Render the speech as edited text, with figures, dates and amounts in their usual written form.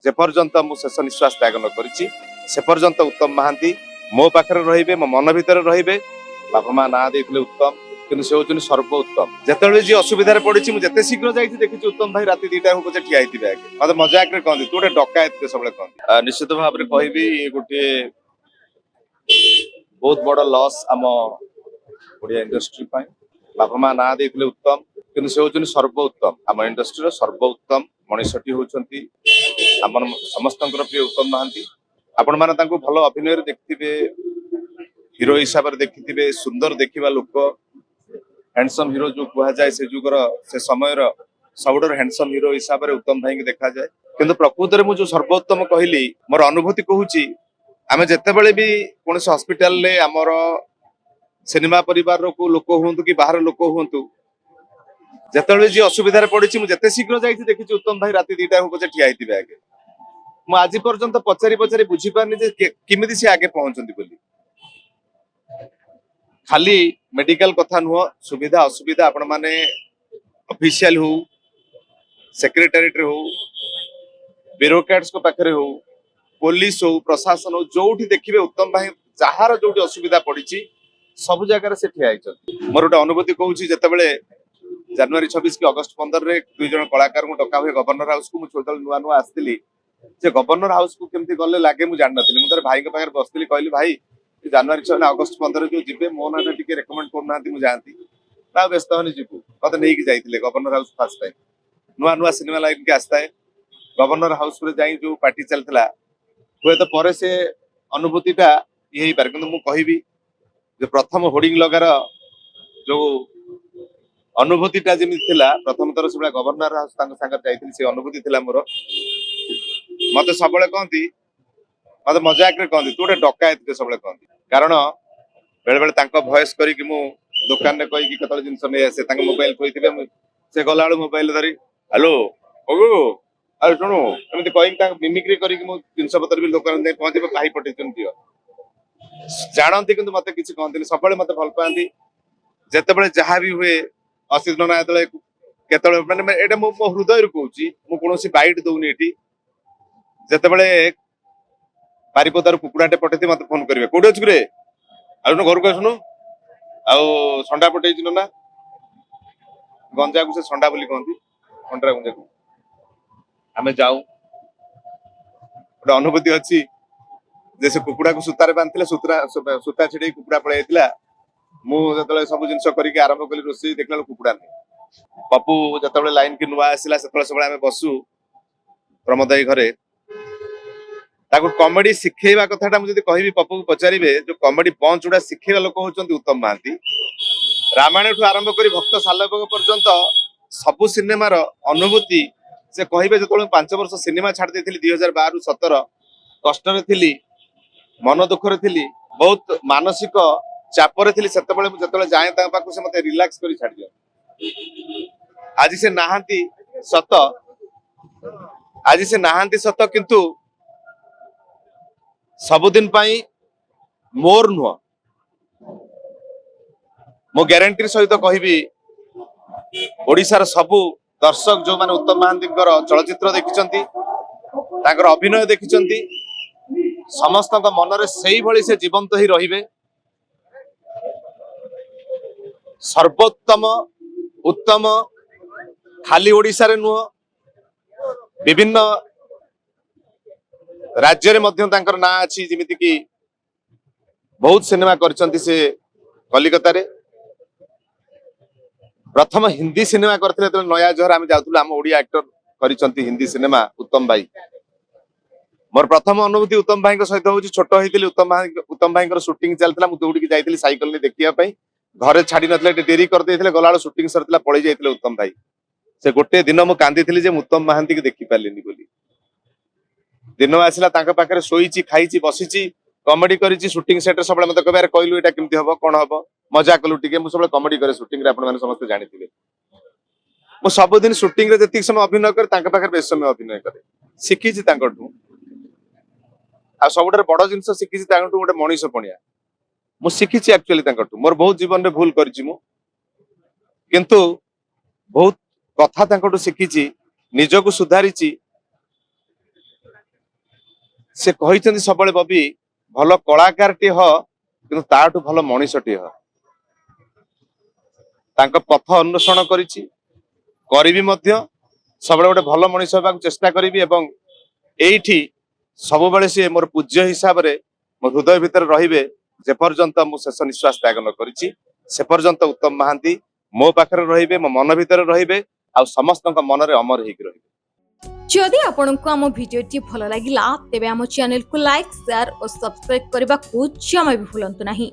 जे पर्यंत मु शेष निश्वास त्याग न करिछि से पर्यंत उत्तम महांती मो पाखरे रहिबे मो मन भितर रहिबे। बापा माँ ना देइथिले उत्तम किंतु से होचुनी सर्वोत्तम। जेतेबेले जी असुविधा रे पड़िछि मु जेते शीघ्र जाइछि देखिछि उत्तम भाई राति 2टा को जे ठिया हिथिबे आगे मते मजाक रे कहंदी तू गोटे डकायत के सबले कहंदी। निश्चित भाव रे कहबी गोटे बहुत बड़ लॉस आम ओडिया इंडस्ट्री पाई। बापा माँ ना देइथिले उत्तम किंतु से होचुनी सर्वोत्तम। आम इंडस्ट्री रो सर्वोत्तम मनीषटी होचंती आम समस्तंकर प्रिय उत्तम महांती। आपण माने तांको भलो अभिनय रे देखथिबे हीरो हिसाब रे देखथिबे सुंदर देखिबा लोक हैंडसम हीरो जो कहा जाए से जुगर से समयर सबुठर हैंडसम हीरो हिसाब रे उत्तम भाई देखा जाए किंतु प्रकृत रे मु जो सर्वोत्तम कहली मोर अनुभूति कहूची आमे जेतेबेले भी कोनसे हॉस्पिटल ले हमर सिनेमा परिवार रो को लोक होंतु कि बाहर लोक होंतु जेतेबेले जी असुविधा रे पड़िछि मु जेते शीघ्र जाइछि देखिछि उत्तम भाई राति 2टा को जे ठिया हिथिबे आगे मु आज पर्यंत पचारि पचारि बुझी पारनी जे किमिति से आगे पहुंचंती बोली। खाली मेडिकल कथा नुह सुविधा असुविधा आपण माने ऑफिशियल हो सेक्रेटारीट रे हो ब्यूरोक्रेट्स को पाखरे हो पुलिस हो प्रशासन हो जोठी देखिबे उत्तम भाई जहार जोठी असुविधा पड़िछि सब जगह से ठिया आइछन। मोर गोटे अनुभूति कहूची जेतेबेले जनवरी 26 कि अगस्त 15 रे दुई जन कलाकार को डका हुए गवर्नर हाउस को मु छोटल नुआ नुआ आस्तिली जे गवर्नर हाउस को केमती गले लागे मु जान नथिली। मु तर भाई के पाखरे बसतिली कहली भाई जनवरी 6 अगस्त 15 जो जिबे मो ना टिके रेकमेंड करना मु जानती ना व्यस्त होनी जीवु मते नै कि जाइतिले गवर्नर हाउस फर्स्ट टाइम नुआ नुआ सिनेमा लाइन के आस्ता है गवर्नर हाउस रे जाई जो पार्टी चलतला हुए तो परे से अनुभूतिटा यही पार किंतु मु कहबी जे प्रथम होर्डिंग लगार जो अनुभूतिटा जेमि थिला प्रथम तर से गवर्नर हाउस तांग संग जाइतिली से अनुभूति थिला मोर मते सबले कहंती मते मजाक रे कहंदी तू गोटे डकायत के सबले कहंदी कारण बेले बेले तांको वॉइस करी कि मु दुकान रे कहि कि कतल जिंस नै आसे तांको मोबाइल खोइथिबे से गलाळो मोबाइल धरी हेलो ओगो आ सुनो एमति कहि तांको मिमिक्री करी कि मु जिंस पत्र भी दुकान दे पहुंचबे भाई पठेचन दियो जानंती किंतु मते किछि कहंती सबले मते भल पांती जेतेबेले जहा भी हुए असित ना एतले केतले माने एटा मो हृदय रे कहूची मु कोनोसी बाइट दउनी एटी जेतेबेले बारिपदार कुकुड़ाटे पठेती मत फोन करेंगे कौटे अच्छी रे आउन घर को आसुनु आउ संडा पठे ना गंजा को से संडा बोली कहती अंडा गंजा को आमे जाऊ गोटे अनुभूति अच्छी जैसे कुकुड़ा को सूतार बांधे सूता छिड़ी कुकुड़ा पलैला मुझे सब जिन करके आरंभ कली रोषे देखला कुकुड़ा नहीं पप्पू जो लाइन की नुआ आसला से बसु प्रमोद भाई घरे कमेडी शिखेवा कथाटा मुझे कहबी पप्पू को पचारे जो कमेडी पंच गुड़ा शिखेवा लोक होचंती उत्तम महांती रामायण ठू आरंभ कर भक्त सालभोग पर्यंत सबु सिनेमार अनुभूति से कहे जो 5 वर्ष सिनेमा छाड़ देती 2012-17 कष्ट थी मन दुखरे थी बहुत मानसिक चापर थी से जाए पाक से मत रिलैक्स कर छाड़ दिया आज से नहांती सत किंतु सबुदिन पाई मोर नुह मो ग्यारंटी सहित कहबी ओडिशार सबु दर्शक जो माने उत्तम महांती चलचित्र देखिचंती तांकर अभिनय देखिचंती समस्त मनरे सेही भली से जीवंत ही रहिबे सर्वोत्तम उत्तम खाली ओडिशा रे नुह विभिन्न राज्य रे मध्य तांकर ना अछि जेमिति कि बहुत सिनेमा करचंती से कलिकता रे प्रथम हिंदी सिनेमा करथिले त नया जहर आमे जाउतुला हम ओडिया एक्टर करिचंती हिंदी सिनेमा उत्तम भाई मोर प्रथम अनुभूति उत्तम भाई सहित होची छोट होइतिली उत्तम भाई शूटिंग चलतिला मु दौड़ी के जाइतिली साइकिल ने देखिया पई घरे छाडी नथले डेरी कर देथिले गलाळ शूटिंग सरतिला पळी जाइतिले उत्तम भाई से गोटे दिन मु कांदीथिली जे उत्तम महांती के देखि पालिनी बोली दिन आसला तांका पाखरे सोईची खाईची बसीची कॉमेडी करिची शूटिंग सेट सब मत कहबार कहलु एटा केमती हबो कोन हबो मजा कलु टिके मु सब कॉमेडी करे शूटिंग रे आपण माने समस्त जानिथिबे मु सब दिन शूटिंग रे जति समय अभिनय करे तांका पाखरे बेस समय अभिनय करे सिखिची तांकटू आ सबुठार बड़ जिंस सिखिची तांकटू गोटे मनीष पणिया मु सिखिची एक्चुअली तांकटू मोर बहुत जीवन रे भूल करिची मु किंतु बहुत कथा तांकटू सिखिची निजको सुधारिची से କହିଛନ୍ତି ସବୁବେଳେ ବବି ଭଲ କଳାକାରଟି ହ କିନ୍ତୁ ତାଠୁ ଭଲ ମଣିଷଟି ହ। ତାଙ୍କ ପଥ ଅନୁସରଣ କରିଛି, କରିବି ମଧ୍ୟ, ସବୁବେଳେ ଗୋଟେ ଭଲ ମଣିଷ ହେବାକୁ ଚେଷ୍ଟା କରିବି ଏବଂ ଏଇଠି ସବୁବେଳେ ସିଏ ମୋର ପୂଜ୍ୟ ହିସାବରେ ମୋ ହୃଦୟ ଭିତରେ ରହିବେ ଯେପର୍ଯ୍ୟନ୍ତ ମୁଁ ଶେଷ ନିଶ୍ୱାସ ତ୍ୟାଗ ନ କରିଛି ସେ ପର୍ଯ୍ୟନ୍ତ ଉତ୍ତମ ମହାନ୍ତି ମୋ ପାଖରେ ରହିବେ, ମୋ ମନ ଭିତରେ ରହିବେ ଆଉ ସମସ୍ତଙ୍କ ମନରେ ଅମର ହେଇକି ରହିବେ। जदि आपंक आम भिडी भल लगा तेब आम चैनल को लाइक शेयर और सब्सक्राइब करने को जमा भी भूलु नहीं।